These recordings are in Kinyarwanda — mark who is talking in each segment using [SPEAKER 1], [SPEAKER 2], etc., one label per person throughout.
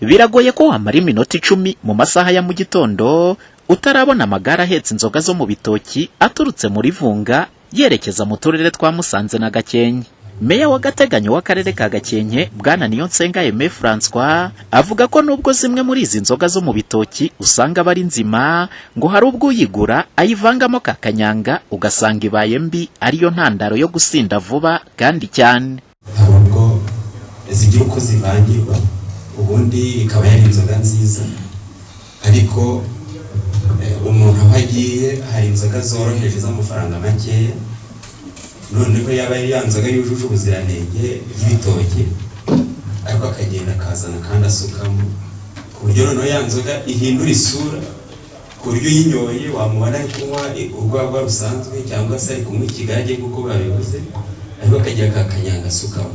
[SPEAKER 1] Biragoye ko wamara iminota 10 mu masaha ya mu gitondo utarabona amagara ahetse inzoga zo mu bitoki aturutse muri Vunga yerekeza mu turere twa Musanze na Gakenke. Meya w'agateganyo w'akarere ka Gakenke Bwana NZOGA François avuga ko nubwo zimwe muri izi nzoga zo mu bitoki usanga bari nzima ngo hari ubwo uyigura ayivangamo kakanyanga ugasanga ibaye mbi ariyo ntandaro yo gusinda vuba kandi cyane.
[SPEAKER 2] Ntabwo zigira uko zivangirwa ubundi ikaba yari inzoga nziza, ariko umuntu abagiye hari inzoga zoroheje z'amafaranga makeya, none ko yaba yari yanzoga yujuje ubuziranenge y'ibitoki ariko akagenda akazana kandi asukamo ku buryo noneho yanzoga ihindura isura, ku buryo yinyoye wamubona ari kunywa urwagwa rusanzwe cyangwa se ari kunywa ikigage nk'uko babivuze, ariko akagira kakanyanga asukamo.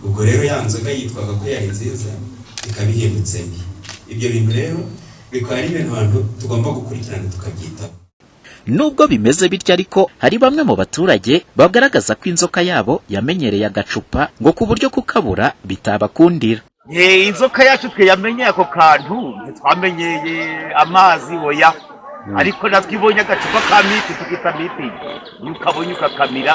[SPEAKER 2] Ubwo rero yanzoga yitwaga ko yari nziza ikabihindutse mbi. Ibyo bintu rero bikaba ari ibintu abantu tugomba gukurikirana tukabyitaho.
[SPEAKER 1] Nubwo bimeze bityo ariko hari bamwe mu baturage bagaragaza ko inzoka yabo yamenyereye agacupa ngo ku buryo kukabura bitabakundira.
[SPEAKER 3] Inzoka yacu twe yamenyeye ako kantu twamenyeye amazi oya, ariko natwibonye agacupa ka miti tukita miti ukabonye ukakamira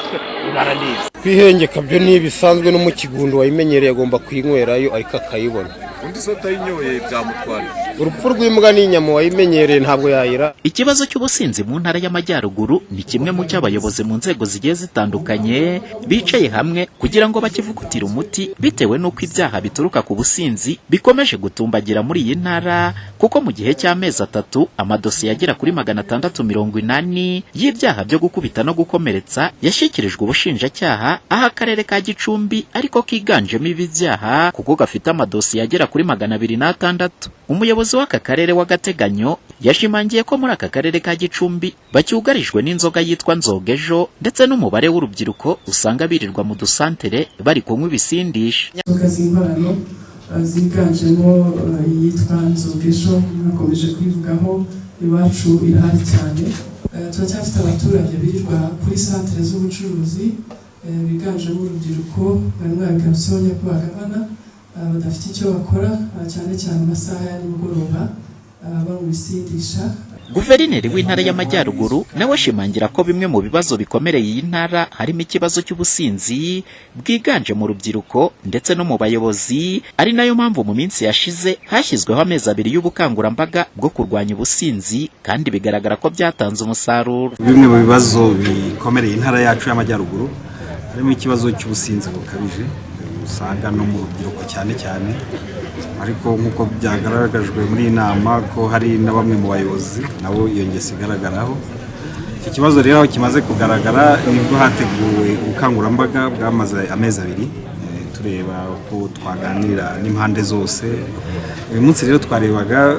[SPEAKER 3] unaraneza.
[SPEAKER 4] Kwihengeka byo nibisanzwe no mu kigundo wayimenyereye agomba kwinywerayo ariko akayibona.
[SPEAKER 5] Undi sota yinyoye byamutwara.
[SPEAKER 4] Urupfu rw'imbwa n'inyama wayimenyereye ntabwo yayira.
[SPEAKER 1] Ikibazo cy'ubusinzi mu ntara y'Amajyaruguru ni kimwe mu cy'abayobozi mu nzego zigiye zitandukanye bicaye hamwe kugira ngo bakivugutire umuti bitewe n'uko ibyaha bituruka ku businzi bikomeje gutumbagira muri iyi ntara, kuko mu gihe cy'amezi 3 amadosiye agera kuri 680 y'ibyaha byo gukubita no gukomeretsa yashyikirijwe ubushinjacyaha, aha akarere ka Gicumbi ariko kiganjemo ibi byaha kuko gafite amadosiye agera kuri 206. Umuyobozi w'aka karere w'agateganyo yashimangiye ko muri aka karere ka Gicumbi bacyugarijwe n'inzoga yitwa NZOGA EJO, ndetse n'umubare w'urubyiruko usanga birirwa mu dusantere bari kunywa ibisindisha.
[SPEAKER 6] Inzoga z'inkorano ziganjemo yitwa NZOGA EJO nakomeje kwivugaho iwacu irahari cyane. Turacyafite abaturage birirwa kuri santere z'ubucuruzi biganjemo urubyiruko barimo bagarutseho nyakubahwa badafite icyo bakora cyane cyane amasaha ya nimugoroba bamubisindisha.
[SPEAKER 1] Guverineri w'intara y'Amajyaruguru nawe ashimangira ko bimwe mu bibazo bikomereye iyi ntara harimo ikibazo cy'ubusinzi bwiganje mu rubyiruko ndetse no mu bayobozi, ari nayo mpamvu mu minsi yashize hashyizweho amezi 2 y'ubukangurambaga bwo kurwanya ubusinzi kandi bigaragara ko byatanze umusaruro.
[SPEAKER 5] Bimwe mu bibazo bikomereye intara yacu y'Amajyaruguru harimo ikibazo cy'ubusinzi bukabije usanga no mu rubyiruko cyane cyane, ariko nk'uko byagaragajwe muri inama ko hari na bamwe mu bayobozi nabo iyo ngese igaragaraho. Iki kibazo rero kimaze kugaragara nibwo hateguwe ubukangurambaga bwamaze amezi 2 tureba ko twaganira n'impande zose. Uyu munsi rero twarebaga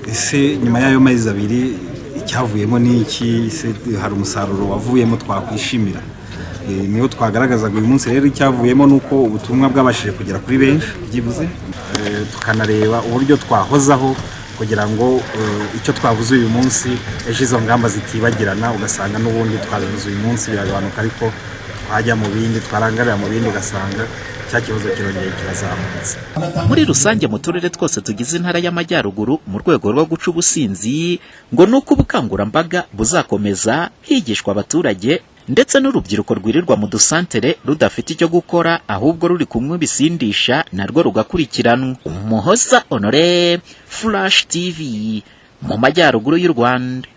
[SPEAKER 5] ese nyuma y'ayo mezi 2 icyavuyemo n'iki, se hari umusaruro wavuyemo twakwishimira. Niyo twagaragazaga uyu munsi rero icyavuyemo nuko ubutumwa bwabashije kugera kuri benshi byibuze, tukanareba uburyo twahozaho kugira ngo icyo twavuze uyu munsi ejo izo ngamba zitibagirana, ugasanga n'ubundi twabivuze uyu munsi biragabanuka ariko twajya mu bindi twarangarira mu bindi ugasanga cya kibazo kirongeye kirazamutse.
[SPEAKER 1] Muri rusange mu turere twose tugize intara y'Amajyaruguru mu rwego rwo guca ubusinzi ngo nuko ubukangurambaga buzakomeza higishwa abaturage ndetse n'urubyiruko rwirirwa mu dusantere rudafite icyo gukora ahubwo ruri kumwe bisindisha narwo rugakurikiranwa. Umuhoza Honore, Flash TV mu Majyaruguru y'u Rwanda.